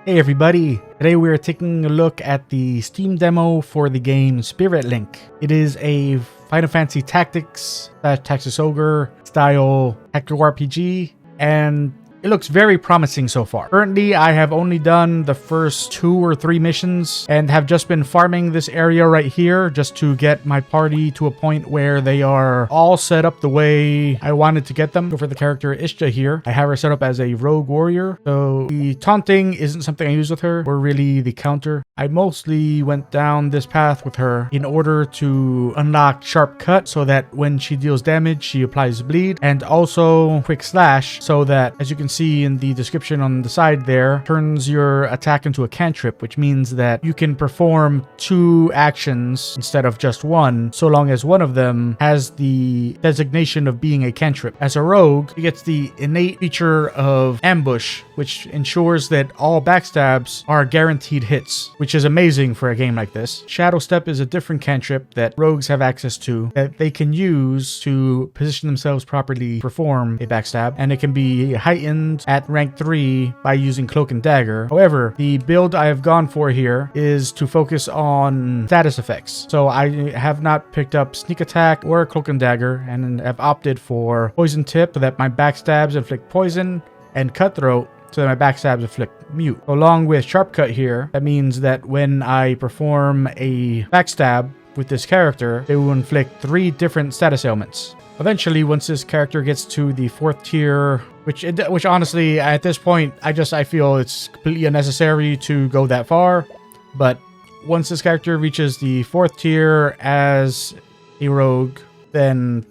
Hey everybody! Today we are taking a look at the Steam demo for the game Spiritlink. It is a Final Fantasy Tactics / Ogre style tactical RPG, and it looks very promising so far. Currently, I have only done the first 2 or 3 missions and have just been farming this area right here just to get my party to a point where they are all set up the way I wanted to get them. So for the character Ishja here, I have her set up as a rogue warrior. So the taunting isn't something I use with her, or really the counter. I mostly went down this path with her in order to unlock Sharp Cut so that when she deals damage, she applies bleed, and also Quick Slash so that, as you can see in the description on the side there, turns your attack into a cantrip, which means that you can perform 2 actions instead of just 1, so long as one of them has the designation of being a cantrip. As a rogue, he gets the innate feature of ambush, which ensures that all backstabs are guaranteed hits, which is amazing for a game like this. Shadow Step is a different cantrip that rogues have access to that they can use to position themselves properly, perform a backstab, and it can be heightened at rank 3 by using Cloak and Dagger. However, the build I have gone for here is to focus on status effects. So I have not picked up Sneak Attack or Cloak and Dagger, and have opted for Poison Tip so that my backstabs inflict poison, and Cutthroat so that my backstabs inflict mute. Along with Sharp Cut here, that means that when I perform a backstab with this character, it will inflict 3 different status ailments. Eventually, once this character gets to the 4th tier, which honestly, at this point, I feel it's completely unnecessary to go that far. But once this character reaches the 4th tier as a rogue, then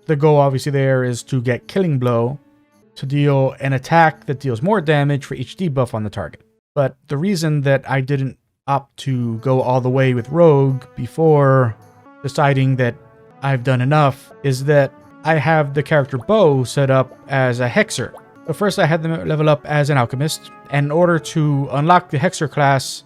the goal obviously there is to get Killing Blow, to deal an attack that deals more damage for each debuff on the target. But the reason that I didn't opt to go all the way with rogue before deciding that I've done enough is that I have the character Beau set up as a Hexer. So first I had them level up as an alchemist, and in order to unlock the Hexer class,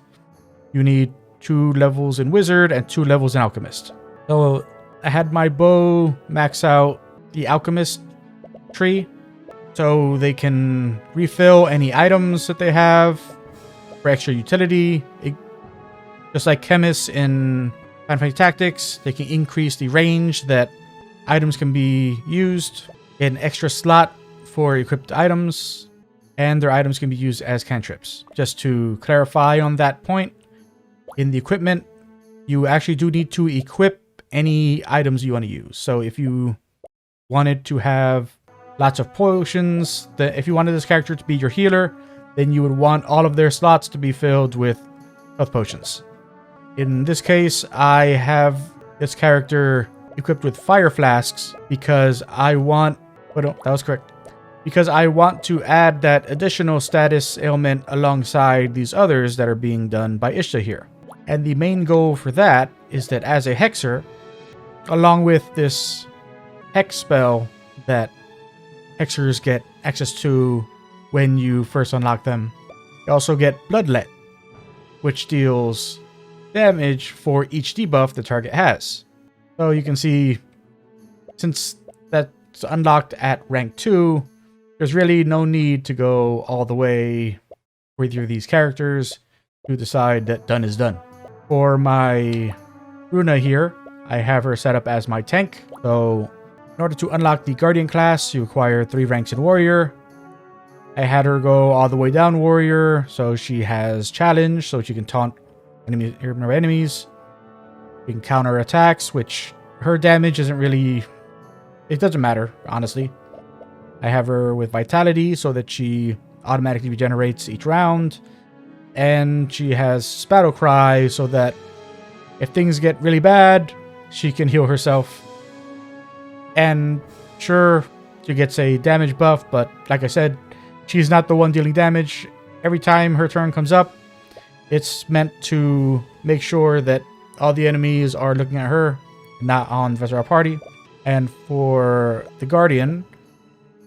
you need 2 levels in wizard and 2 levels in alchemist. So I had my Beau max out the alchemist tree so they can refill any items that they have for extra utility. Just like chemists in Final Fantasy Tactics, they can increase the range that items can be used, get an extra slot for equipped items, and their items can be used as cantrips. Just to clarify on that point, in the equipment, you actually do need to equip any items you want to use. So if you wanted to have lots of potions, if you wanted this character to be your healer, then you would want all of their slots to be filled with health potions. In this case, I have this character equipped with fire flasks because I want... Oh, no, that was correct. Because I want to add that additional status ailment alongside these others that are being done by Ishja here. And the main goal for that is that as a Hexer, along with this Hex spell that Hexers get access to when you first unlock them, you also get Bloodlet, which deals damage for each debuff the target has. So you can see, since that's unlocked at rank 2, there's really no need to go all the way with either of these characters to decide that done is done. For my Runa here, I have her set up as my tank. So in order to unlock the Guardian class, you acquire 3 ranks in Warrior. I had her go all the way down Warrior, so she has Challenge, so she can taunt enemies. You can counter attacks, which her damage isn't really... It doesn't matter, honestly. I have her with Vitality so that she automatically regenerates each round. And she has Battle Cry so that if things get really bad, she can heal herself. And sure, she gets a damage buff, but like I said, she's not the one dealing damage. Every time her turn comes up, it's meant to make sure that all the enemies are looking at her, not on the rest of our party. And for the Guardian,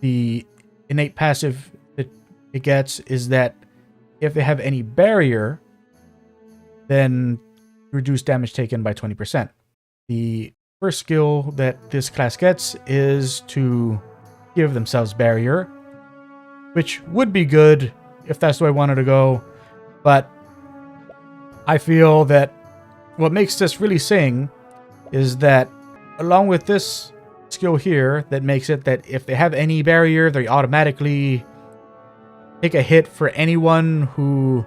the innate passive that it gets is that if they have any barrier, then reduce damage taken by 20%. The first skill that this class gets is to give themselves barrier, which would be good if that's the way I wanted to go. But I feel that what makes this really sing is that along with this skill here that makes it that if they have any barrier, they automatically take a hit for anyone who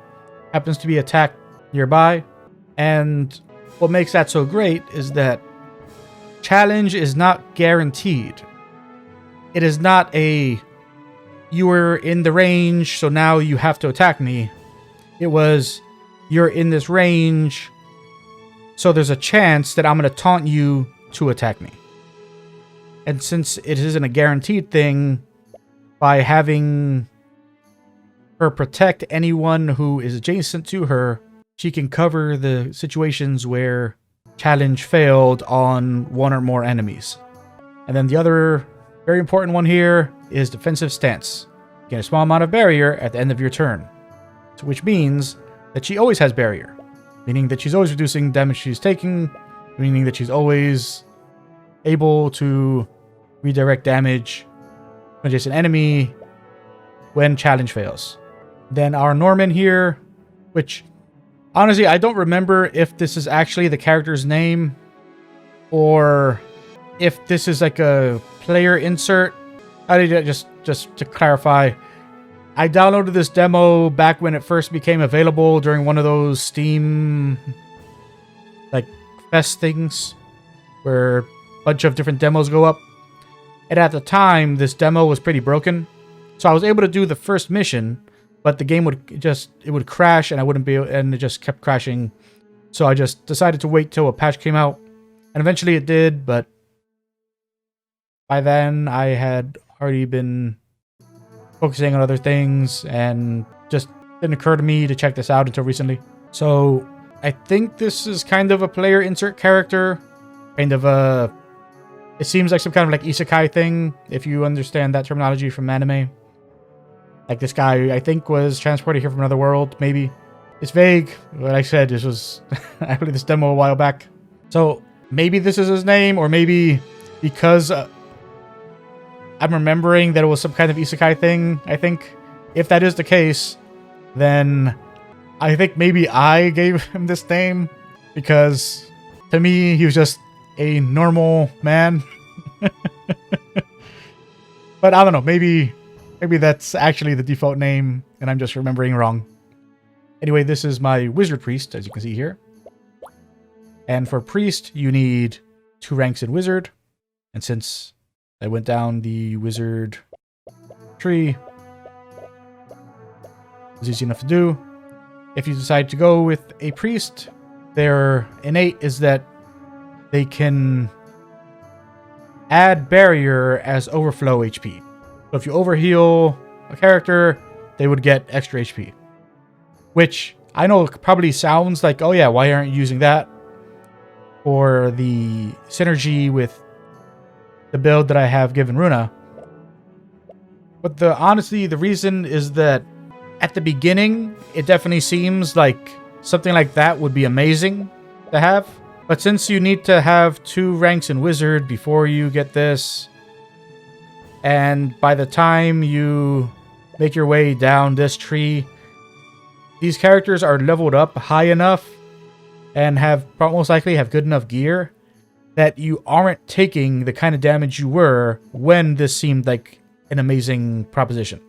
happens to be attacked nearby. And what makes that so great is that challenge is not guaranteed. It is not a, you were in the range, so now you have to attack me. It was, you're in this range, so there's a chance that I'm going to taunt you to attack me. And since it isn't a guaranteed thing, by having her protect anyone who is adjacent to her, she can cover the situations where challenge failed on one or more enemies. And then the other very important one here is defensive stance. Gain a small amount of barrier at the end of your turn, which means that she always has barrier, meaning that she's always reducing damage she's taking, meaning that she's always able to redirect damage to adjacent enemy when challenge fails. Then our Norman here, which honestly I don't remember if this is actually the character's name or if this is like a player insert. I need to just to clarify, I downloaded this demo back when it first became available during one of those Steam like fest things where a bunch of different demos go up. And at the time, this demo was pretty broken. So I was able to do the first mission, but the game would crash and I wouldn't be able, and it just kept crashing. So I just decided to wait till a patch came out. And eventually it did, but by then I had already been focusing on other things and just didn't occur to me to check this out until recently. So I think this is kind of a player insert character, kind of a, it seems like some kind of like isekai thing, if you understand that terminology from anime. Like this guy, I think, was transported here from another world, maybe. It's vague. Like I said, this was, I played this demo a while back. So maybe this is his name, or maybe because I'm remembering that it was some kind of isekai thing, I think. If that is the case, then I think maybe I gave him this name, because to me, he was just a normal man. But I don't know, maybe that's actually the default name and I'm just remembering wrong. Anyway, this is my wizard priest, as you can see here. And for priest, you need 2 ranks in wizard. And since I went down the wizard tree, it's easy enough to do. If you decide to go with a priest, their innate is that they can add barrier as overflow HP. So if you overheal a character, they would get extra HP. Which I know probably sounds like, oh yeah, why aren't you using that? For the synergy with the build that I have given Runa. But honestly, the reason is that at the beginning, it definitely seems like something like that would be amazing to have. But since you need to have 2 ranks in wizard before you get this, and by the time you make your way down this tree, these characters are leveled up high enough and have most likely have good enough gear that you aren't taking the kind of damage you were when this seemed like an amazing proposition.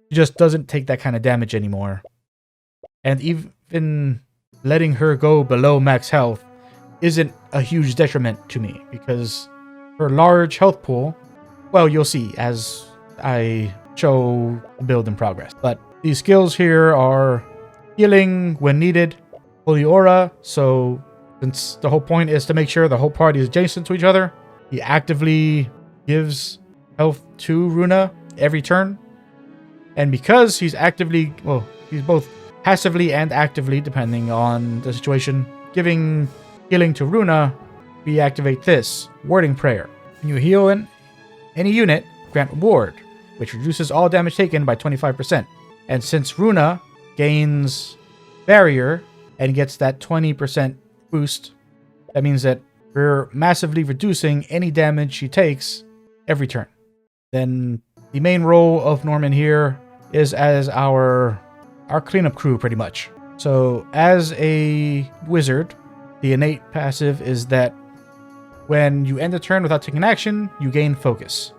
It just doesn't take that kind of damage anymore. And even letting her go below max health isn't a huge detriment to me, because her large health pool, well, you'll see as I show the build in progress. But these skills here are healing when needed, holy aura, so since the whole point is to make sure the whole party is adjacent to each other, he actively gives health to Runa every turn. And because he's actively, well, he's both passively and actively, depending on the situation, giving healing to Runa, we activate this, Warding Prayer. When you heal any unit, grant ward, which reduces all damage taken by 25%. And since Runa gains barrier and gets that 20% boost, that means that we're massively reducing any damage she takes every turn. Then the main role of Norman here is as our our cleanup crew pretty much. So as a wizard, the innate passive is that when you end a turn without taking action, you gain focus.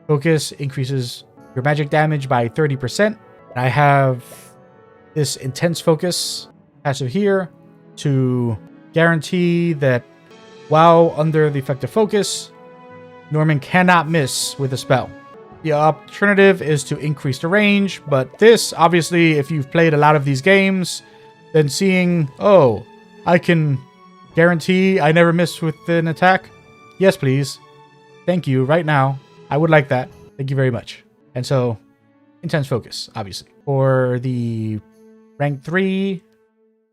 Focus increases your magic damage by 30%. I have this intense focus passive here to guarantee that while under the effect of focus, Norman cannot miss with a spell. The alternative is to increase the range, but this, obviously, if you've played a lot of these games, then seeing, oh, I can guarantee I never miss with an attack. Yes, please. Thank you, right now. I would like that. Thank you very much. And so, intense focus, obviously. For the rank 3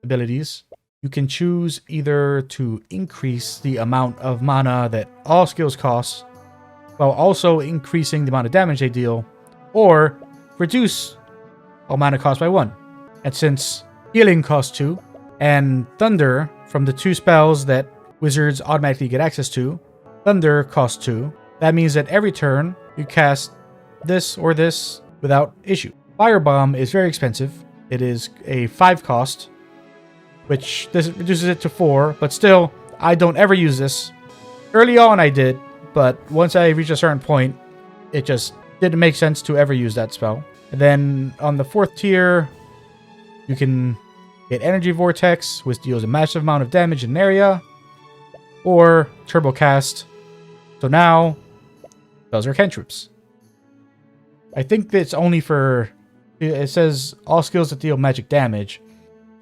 abilities, you can choose either to increase the amount of mana that all skills cost, while also increasing the amount of damage they deal, or reduce all mana cost by 1. And since healing costs 2, and Thunder, from the 2 spells that wizards automatically get access to, Thunder costs 2, that means that every turn you cast this or this without issue. Firebomb is very expensive. It is a 5 cost, which this reduces it to 4, but still, I don't ever use this. Early on I did, but once I reached a certain point, it just didn't make sense to ever use that spell. And then on the 4th tier, you can get Energy Vortex, which deals a massive amount of damage in an area, or Turbo Cast. So now, those are cantrips. I think that it's only for, it says all skills that deal magic damage.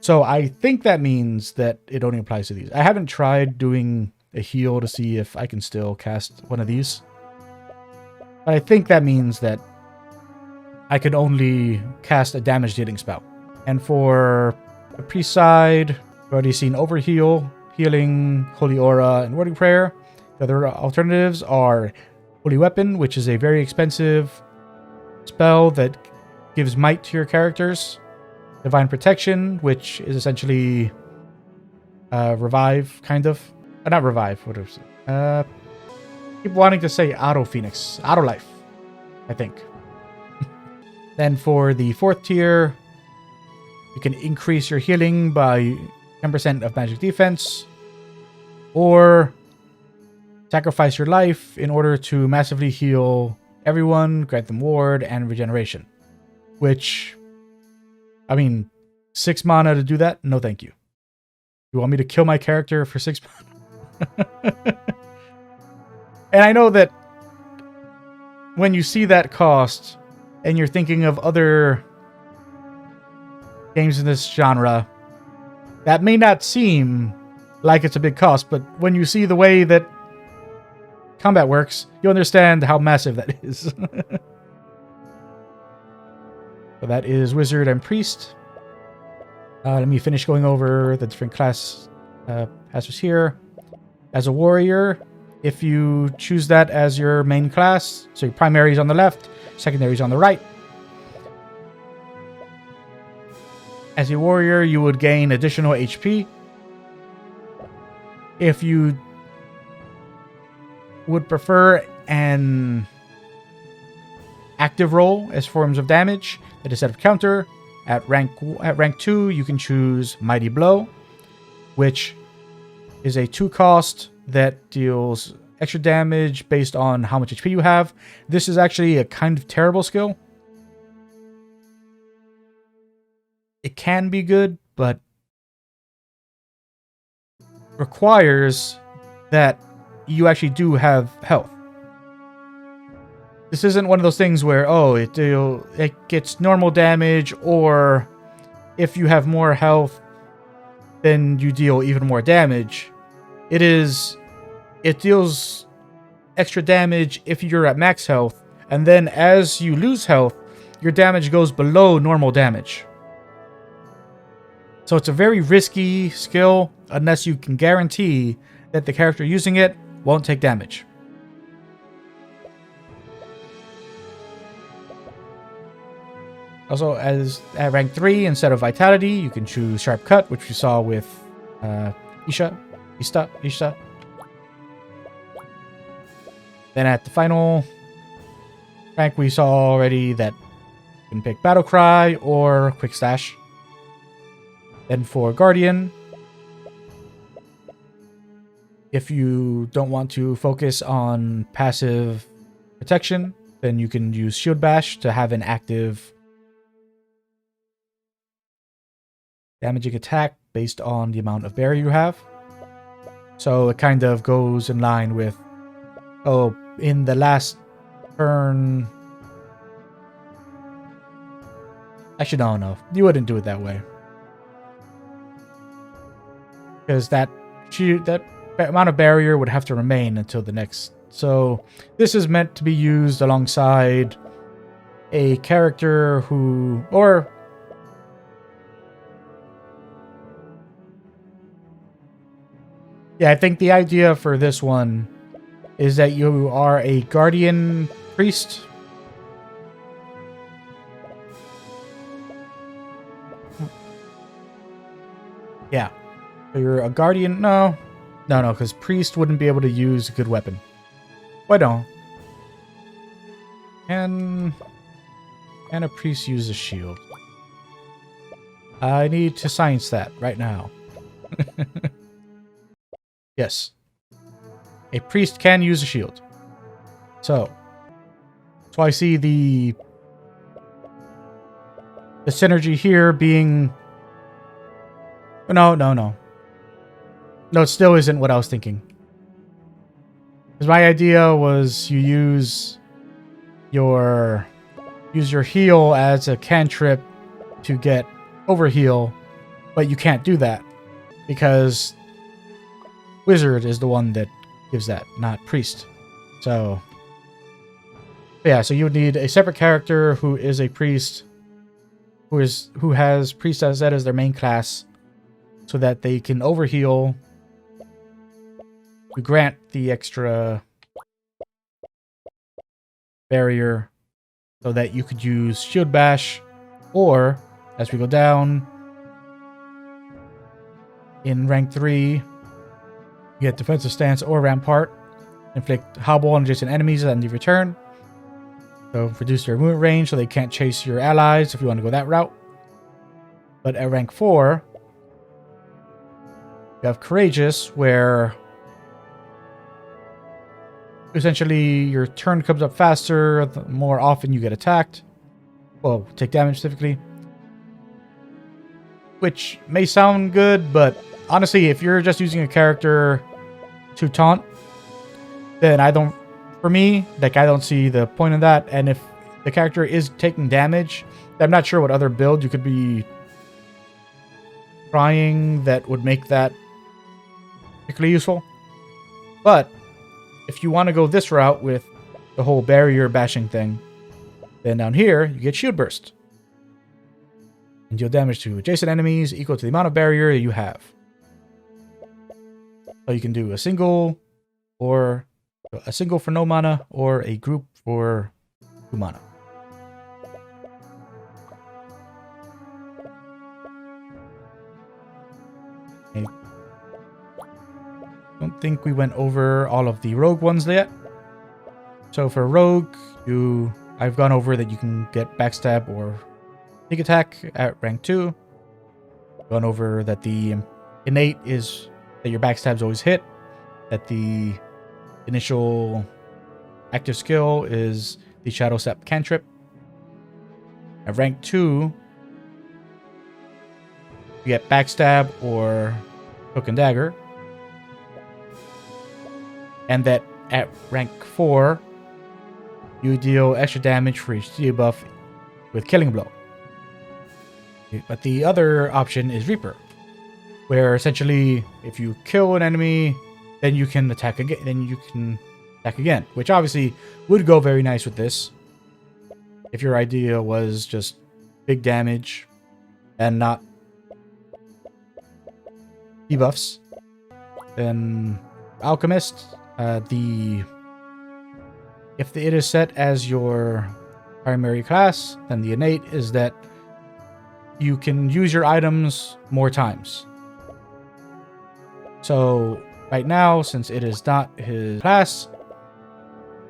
So I think that means that it only applies to these. I haven't tried doing a heal to see if I can still cast one of these. But I think that means that I could only cast a damage dealing spell. And for the priest side, we've already seen Overheal, Healing, Holy Aura, and Wording Prayer. The other alternatives are Holy Weapon, which is a very expensive spell that gives might to your characters. Divine Protection, which is essentially revive, kind of. Not revive, what is it? Keep wanting to say Auto Phoenix. Auto Life, I think. Then for the 4th tier, you can increase your healing by 10% of magic defense, or sacrifice your life in order to massively heal everyone, grant them ward, and regeneration. Which, I mean, 6 mana to do that? No thank you. You want me to kill my character for 6 mana? And I know that when you see that cost, and you're thinking of other games in this genre, that may not seem like it's a big cost, but when you see the way that combat works, you understand how massive that is. So that is Wizard and Priest. Let me finish going over the different class passers here. As a warrior, if you choose that as your main class, so your primary is on the left, secondary is on the right. As a warrior, you would gain additional HP. If you would prefer an active role as forms of damage, that is set of counter, at rank 2, you can choose Mighty Blow, which is a 2 cost that deals extra damage based on how much HP you have. This is actually a kind of terrible skill. It can be good, but requires that you actually do have health. This isn't one of those things where, oh, it gets normal damage, or if you have more health, then you deal even more damage. It deals extra damage if you're at max health, and then as you lose health, your damage goes below normal damage. So it's a very risky skill unless you can guarantee that the character using it won't take damage. Also, as at rank 3, instead of Vitality, you can choose Sharp Cut, which we saw with Isha. Then at the final rank, we saw already that You can pick Battle Cry or Quick Stash. Then for Guardian, if you don't want to focus on passive protection, then you can use Shield Bash to have an active damaging attack based on the amount of barrier you have. So it kind of goes in line with, oh, in the last turn... Actually, no. You wouldn't do it that way. Because that amount of barrier would have to remain until the next... So this is meant to be used alongside a character who... Or... Yeah, I think the idea for this one is that you are a Guardian Priest. Yeah. So you're a Guardian... No, because Priest wouldn't be able to use a good weapon. Why don't? Can a Priest use a shield? I need to science that right now. Yes. A Priest can use a shield. So I see the synergy here being... No. No, it still isn't what I was thinking. Because my idea was you use your heal as a cantrip to get overheal, but you can't do that because Wizard is the one that gives that, not Priest. So yeah, so you would need a separate character who is a Priest, who has Priest as that as their main class, so that they can overheal to grant the extra barrier, so that you could use Shield Bash, or as we go down in rank 3, you get Defensive Stance or Rampart, inflict hobble on adjacent enemies at the end of your turn. So reduce their movement range so they can't chase your allies if you want to go that route. But at rank 4, you have Courageous, where essentially your turn comes up faster the more often you get attacked. Well, take damage specifically. Which may sound good, but honestly, if you're just using a character to taunt, then for me, I don't see the point of that. And if the character is taking damage, I'm not sure what other build you could be trying that would make that particularly useful. But if you want to go this route with the whole barrier bashing thing, then down here you get Shield Burst. And deal damage to adjacent enemies equal to the amount of barrier you have. So you can do a single for no mana, or a group for 2 mana. I don't think we went over all of the rogue ones yet. So for rogue, I've gone over that you can get backstab or sneak attack at rank 2. Gone over that the innate is that your backstabs always hit. That the initial active skill is the Shadow Step cantrip. At rank 2, you get backstab or hook and dagger. And that at rank 4, you deal extra damage for each debuff with Killing Blow. But the other option is Reaper, where essentially if you kill an enemy, then you can attack again. Which obviously would go very nice with this. If your idea was just big damage and not debuffs, then Alchemist, if it is set as your primary class, then the innate is that you can use your items more times. So right now, since it is not his class,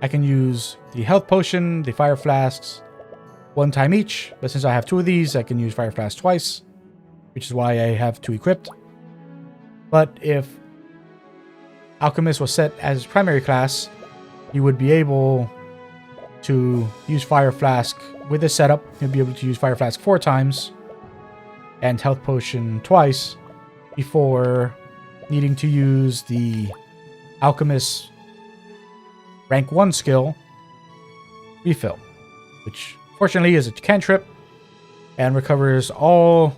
I can use the health potion, the fire flasks, one time each, but since I have 2 of these, I can use Fire Flask twice, which is why I have 2 equipped. But if Alchemist was set as primary class, you would be able to use Fire Flask with this setup. You'll be able to use Fire Flask 4 times and Health Potion twice before needing to use the Alchemist rank 1 skill Refill, which fortunately is a cantrip and recovers all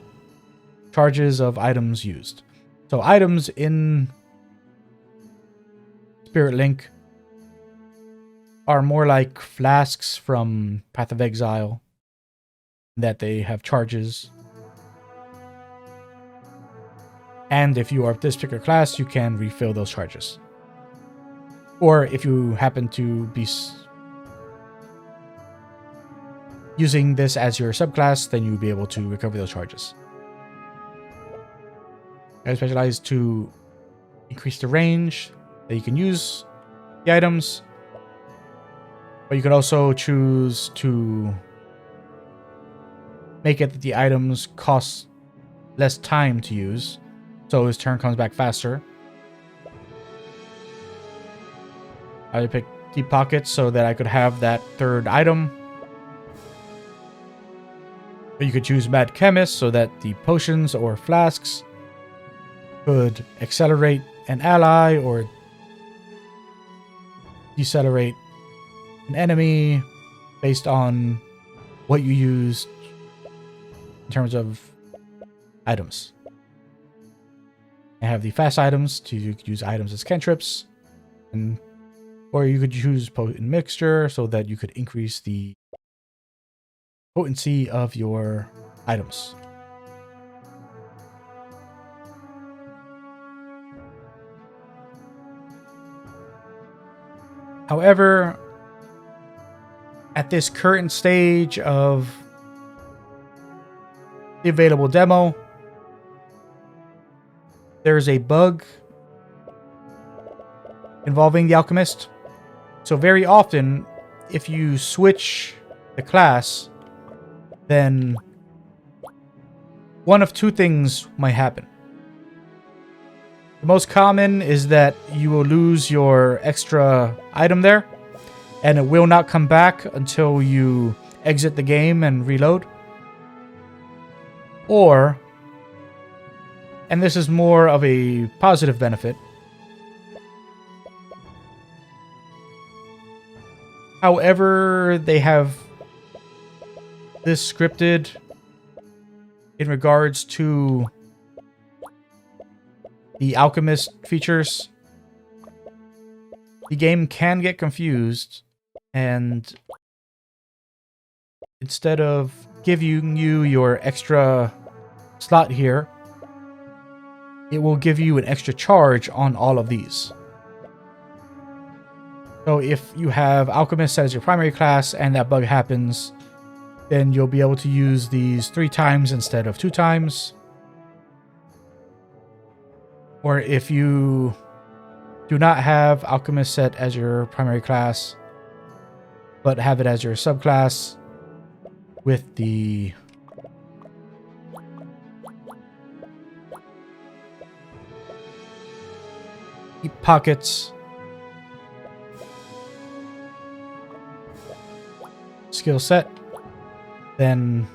charges of items used. So items in Spiritlink are more like flasks from Path of Exile, that they have charges. And if you are this particular class, you can refill those charges. Or if you happen to be using this as your subclass, then you'll be able to recover those charges. I specialize to increase the range that you can use the items, but you can also choose to make it that the items cost less time to use, so his turn comes back faster. I picked Deep Pockets so that I could have that 3rd item. But you could choose Mad Chemist so that the potions or flasks could accelerate an ally or decelerate an enemy based on what you used in terms of items. I have the fast items to use items as cantrips, or you could choose Potent Mixture so that you could increase the potency of your items. However, at this current stage of the available demo, there's a bug involving the Alchemist. So very often, if you switch the class, then one of 2 things might happen. The most common is that you will lose your extra item there, and it will not come back until you exit the game and reload. Or, and this is more of a positive benefit, however they have this scripted in regards to the Alchemist features, the game can get confused, and instead of giving you your extra slot here, it will give you an extra charge on all of these. So if you have Alchemist as your primary class and that bug happens, then you'll be able to use these 3 times instead of 2 times. Or if you do not have Alchemist set as your primary class, but have it as your subclass with the Deep Pockets skill set, then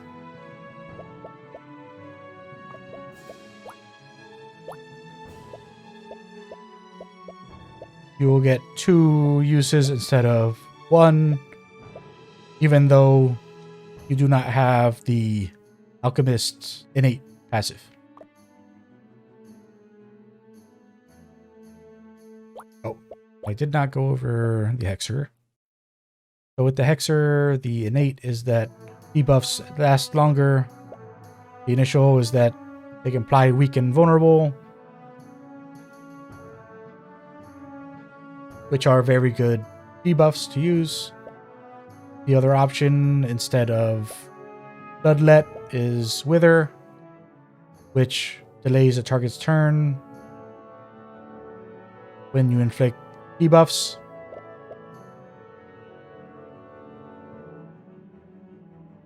you will get 2 uses instead of 1, even though you do not have the Alchemist innate passive. Oh, I did not go over the Hexer. So with the Hexer, the innate is that debuffs last longer. The initial is that they can apply weak and vulnerable, which are very good debuffs to use. The other option instead of Bloodlet is Wither, which delays a target's turn when you inflict debuffs.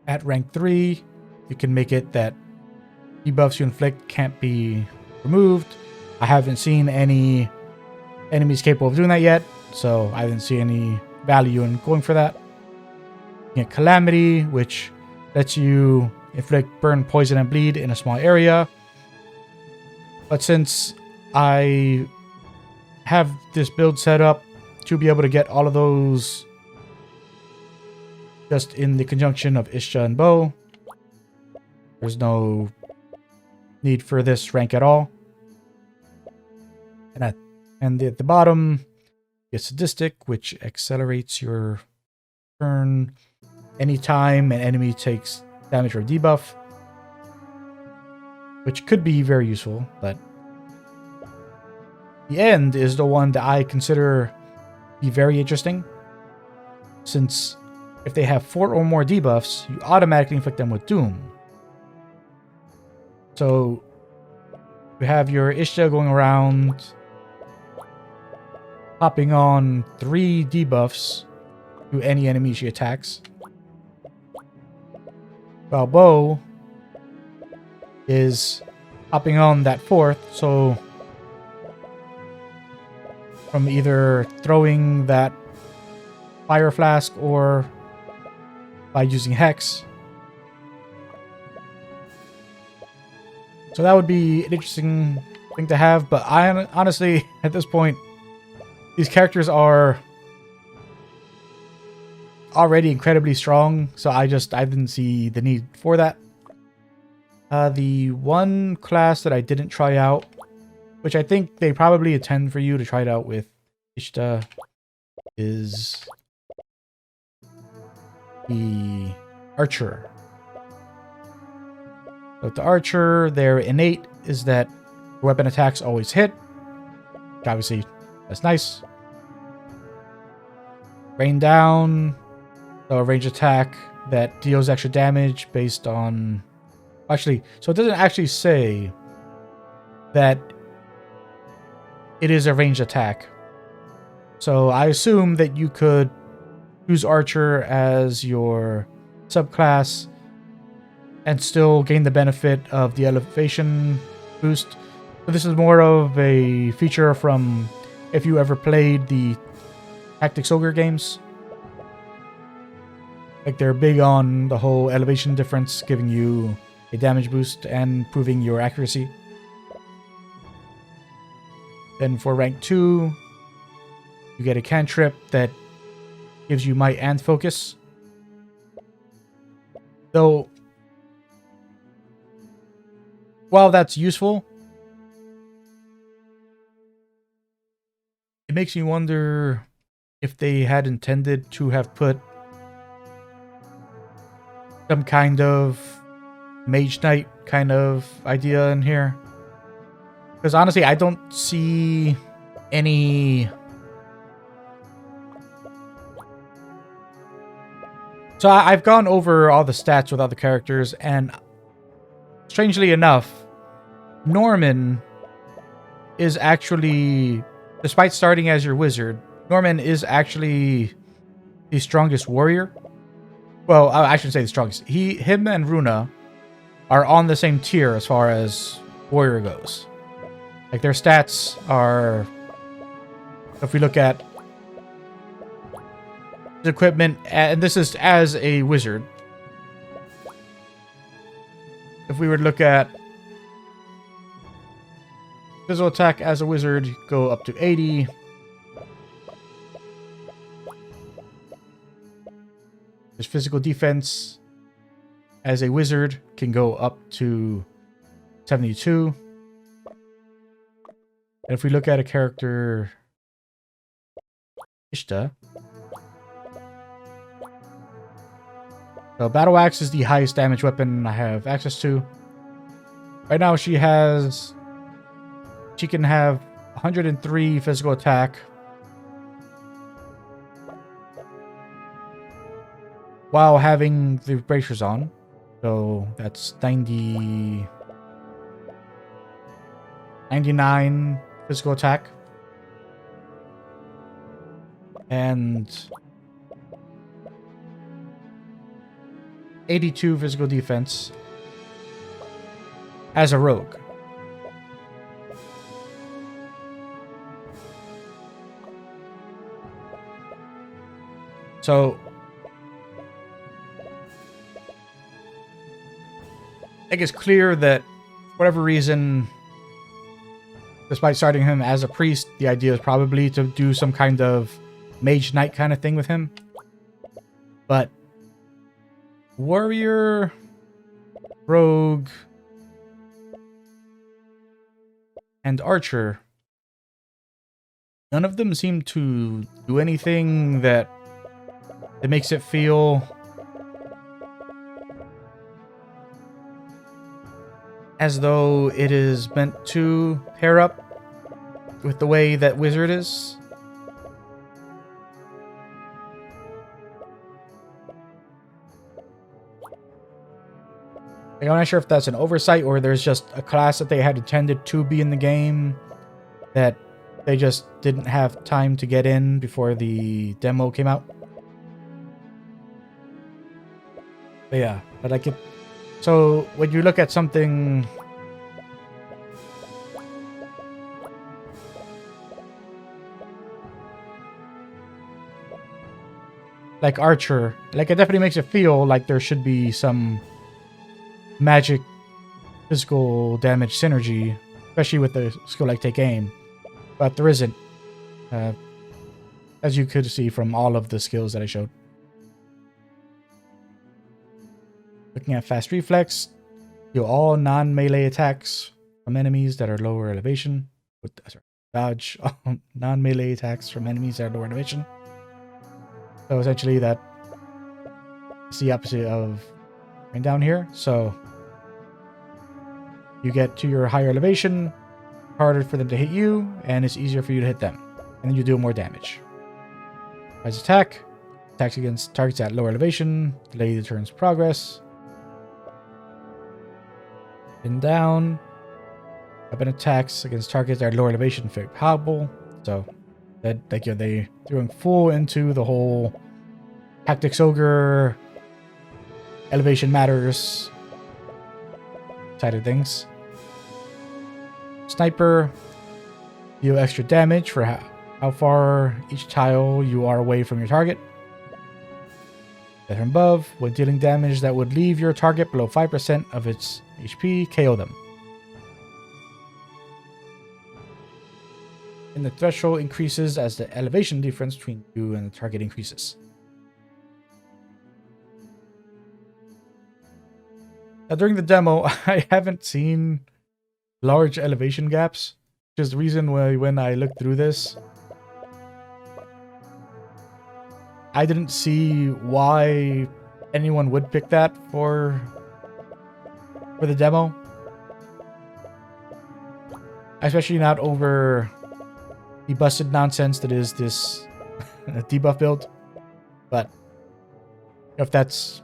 At rank 3, you can make it that debuffs you inflict can't be removed. I haven't seen any enemies capable of doing that yet, so I didn't see any value in going for that. You get Calamity, which lets you inflict burn, poison, and bleed in a small area. But since I have this build set up to be able to get all of those just in the conjunction of Ishta and Beau, there's no need for this rank at all. And at the bottom, you get Sadistic, which accelerates your turn anytime an enemy takes damage or debuff, which could be very useful, but the end is the one that I consider be very interesting, since if they have 4 or more debuffs, you automatically inflict them with Doom. So you have your Ishta going around popping on 3 debuffs to any enemy she attacks, while Beau is popping on that 4th, so from either throwing that fire flask or by using Hex. So that would be an interesting thing to have, but I honestly, at this point, these characters are already incredibly strong, so I didn't see the need for that. The one class that I didn't try out, which I think they probably intend for you to try it out with Ishta, is the Archer. So with the Archer, their innate is that weapon attacks always hit, which obviously that's nice. Rain Down, so a range attack that deals extra damage based on... Actually, so it doesn't actually say that it is a ranged attack. So I assume that you could use Archer as your subclass and still gain the benefit of the elevation boost. So this is more of a feature from if you ever played the Tactics Ogre games. Like, they're big on the whole elevation difference, giving you a damage boost and improving your accuracy. Then for rank 2, you get a cantrip that gives you might and focus. Though, while that's useful, it makes me wonder if they had intended to have put some kind of Mage Knight kind of idea in here. Because honestly, I don't see any... So I've gone over all the stats with other characters, and strangely enough, Norman is actually, despite starting as your wizard, Norman is actually the strongest warrior. Well, I shouldn't say the strongest. Him and Runa are on the same tier as far as warrior goes. Like, their stats are... If we look at his equipment, and this is as a wizard. If we were to look at physical attack as a wizard, go up to 80. His physical defense as a wizard can go up to 72. And if we look at a character, Ishta, so Battle Axe is the highest damage weapon I have access to. Right now she can have 103 physical attack, while having the bracers on. So that's 99 physical attack. And 82 physical defense as a rogue. So I think it's clear that for whatever reason, despite starting him as a priest, the idea is probably to do some kind of mage knight kind of thing with him. But warrior, rogue, and archer, none of them seem to do anything that makes it feel as though it is meant to pair up with the way that wizard is. Like, I'm not sure if that's an oversight or there's just a class that they had intended to be in the game that they just didn't have time to get in before the demo came out. But yeah, but like it. So when you look at something like Archer, like it definitely makes it feel like there should be some magic physical damage synergy, especially with the skill like Take Aim. But there isn't, as you could see from all of the skills that I showed. Looking at Fast Reflex, deal all non-melee attacks from enemies that are lower elevation. Dodge all non-melee attacks from enemies that are lower elevation. So essentially that's the opposite of going down here. So you get to your higher elevation, harder for them to hit you, and it's easier for you to hit them. And then you do more damage. Rise attack. Attacks against targets at lower elevation. Delay the turn's progress. And down. Weapon attacks against targets that are lower elevation very powerful. So that like they going full into the whole Tactics Ogre elevation matters side of things. Sniper, deal extra damage for how far each tile you are away from your target. From above, when dealing damage that would leave your target below 5% of its HP, KO them. And the threshold increases as the elevation difference between you and the target increases. Now, during the demo, I haven't seen large elevation gaps, which is the reason why when I looked through this, I didn't see why anyone would pick that for the demo. Especially not over the busted nonsense that is this debuff build. But if that's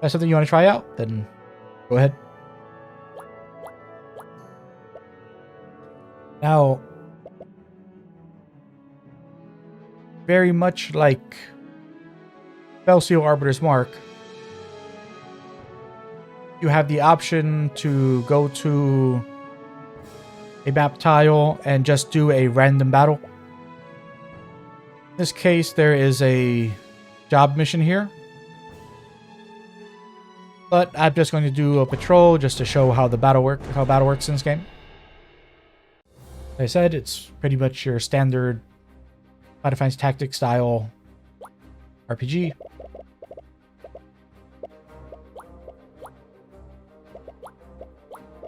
something you want to try out, then go ahead. Now, very much like Felseal Arbiter's Mark, you have the option to go to a map tile and just do a random battle. In this case, there is a job mission here. But I'm just going to do a patrol just to show how battle works in this game. Like I said, it's pretty much your standard Final Fantasy Tactics style RPG.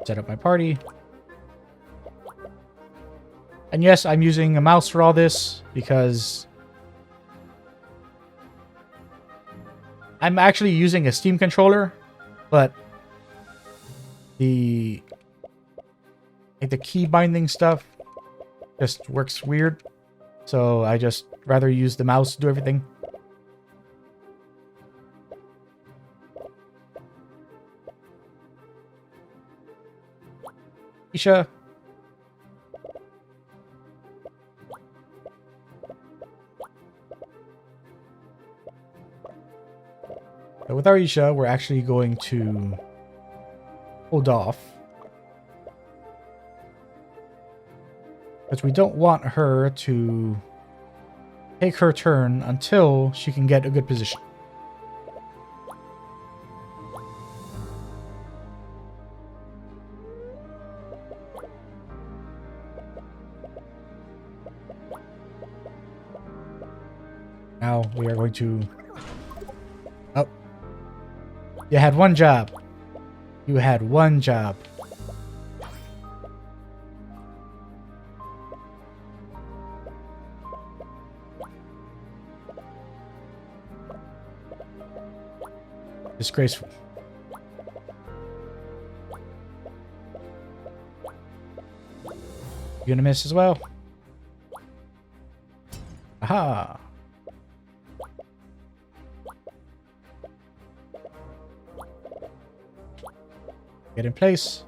Set up my party. And yes, I'm using a mouse for all this because I'm actually using a Steam controller, but the key binding stuff just works weird. So I just rather use the mouse to do everything. Isha. with Arisha, we're actually going to hold off. Because we don't want her to take her turn until she can get a good position. Now we are going to... Oh. You had one job. You had one job. Disgraceful. You gonna miss as well? Aha! Get in place.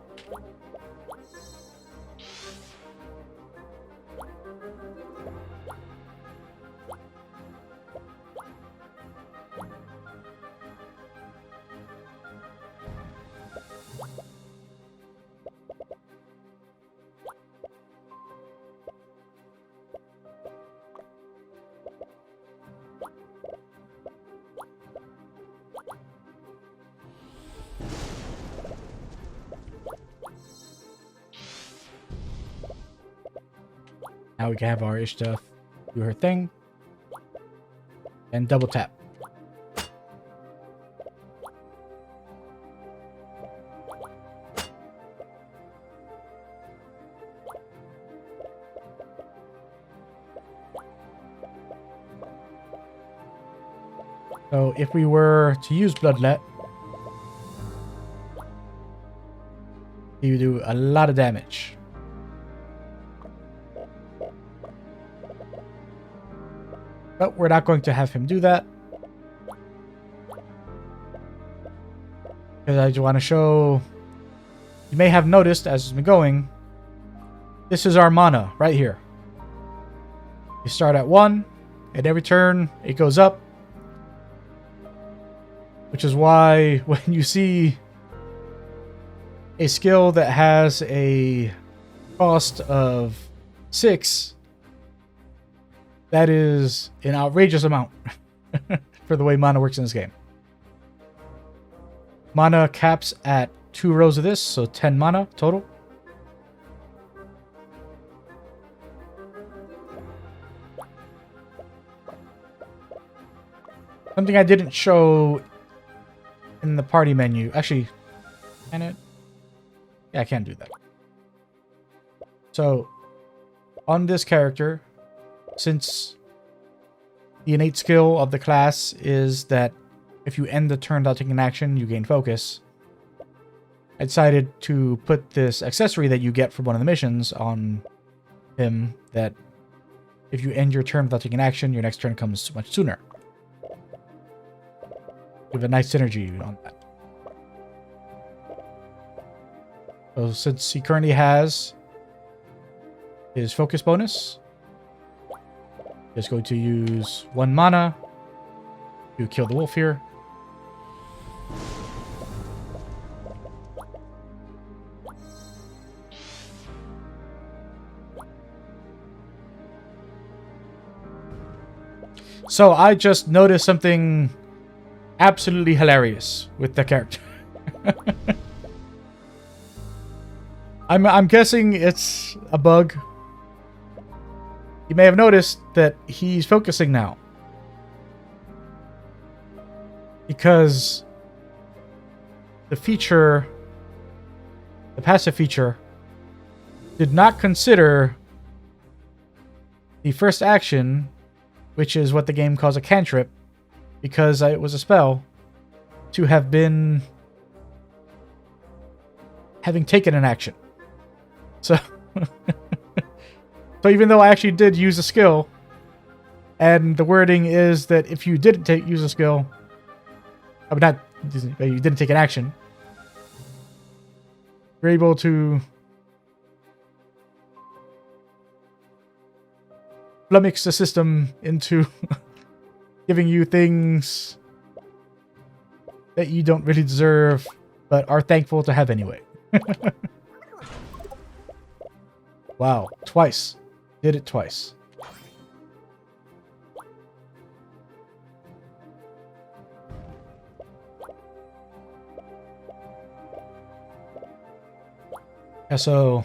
Now we can have our Ishta do her thing. And double tap. So if we were to use Bloodlet, you do a lot of damage. But we're not going to have him do that. Because I just want to show... You may have noticed as it's been going, this is our mana right here. You start at 1, and every turn it goes up. Which is why when you see a skill that has a cost of 6, that is an outrageous amount for the way mana works in this game. Mana caps at 2 rows of this, so 10 mana total. Something I didn't show in the party menu. Actually, can it? Yeah, I can't do that. So, on this character, since the innate skill of the class is that if you end the turn without taking an action, you gain focus, I decided to put this accessory that you get from one of the missions on him, that if you end your turn without taking action, your next turn comes much sooner. Give a nice synergy on that. So since he currently has his focus bonus, just going to use 1 mana to kill the wolf here. So I just noticed something absolutely hilarious with the character. I'm guessing it's a bug. You may have noticed that he's focusing now. Because the feature, the passive feature, did not consider the first action, which is what the game calls a cantrip, because it was a spell, to have been having taken an action. So, so even though I actually did use a skill, and the wording is that if you didn't use a skill, I mean, you didn't take an action, you're able to flummox the system into giving you things that you don't really deserve, but are thankful to have anyway. Wow, twice. Did it twice. Yeah, so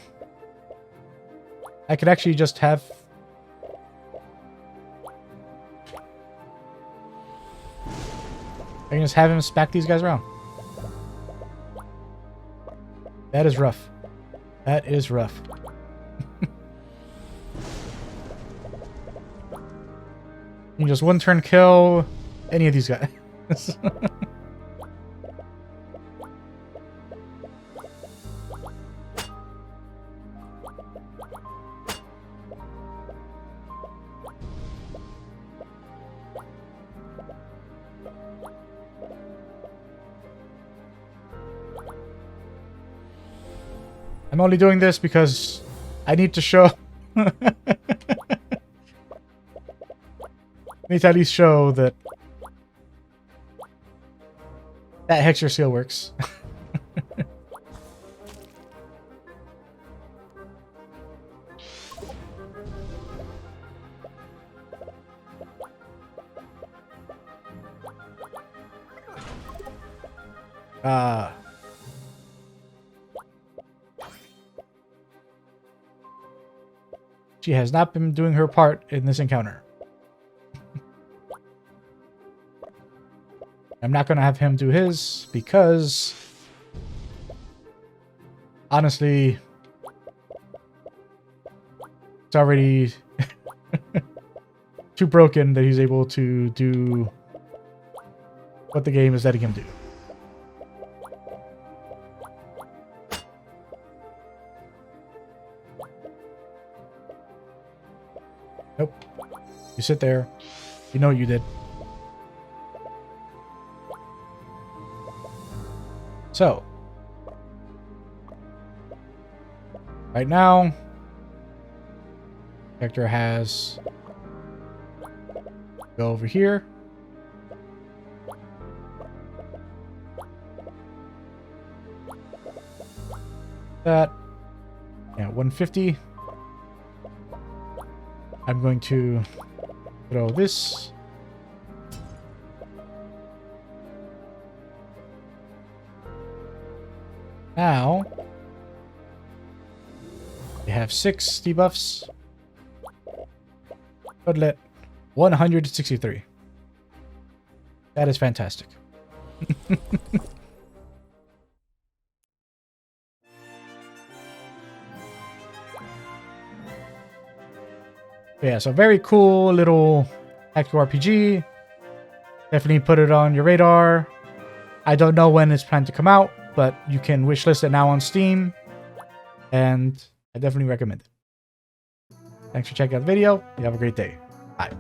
I could actually just have... I can just have him smack these guys around. That is rough. That is rough. You can just one turn kill any of these guys. I'm only doing this because I need to show... I need to at least show that that Hexer seal works. She has not been doing her part in this encounter. I'm not going to have him do his because, honestly, it's already too broken that he's able to do what the game is letting him do. Nope. You sit there. You know what you did. So, right now, Hector has go over here. That, yeah, 150. I'm going to throw this. Now, we have 6 debuffs. Hoodlet, 163. That is fantastic. Yeah, so very cool little tactical RPG. Definitely put it on your radar. I don't know when it's planned to come out, but you can wishlist it now on Steam. And I definitely recommend it. Thanks for checking out the video. You have a great day. Bye.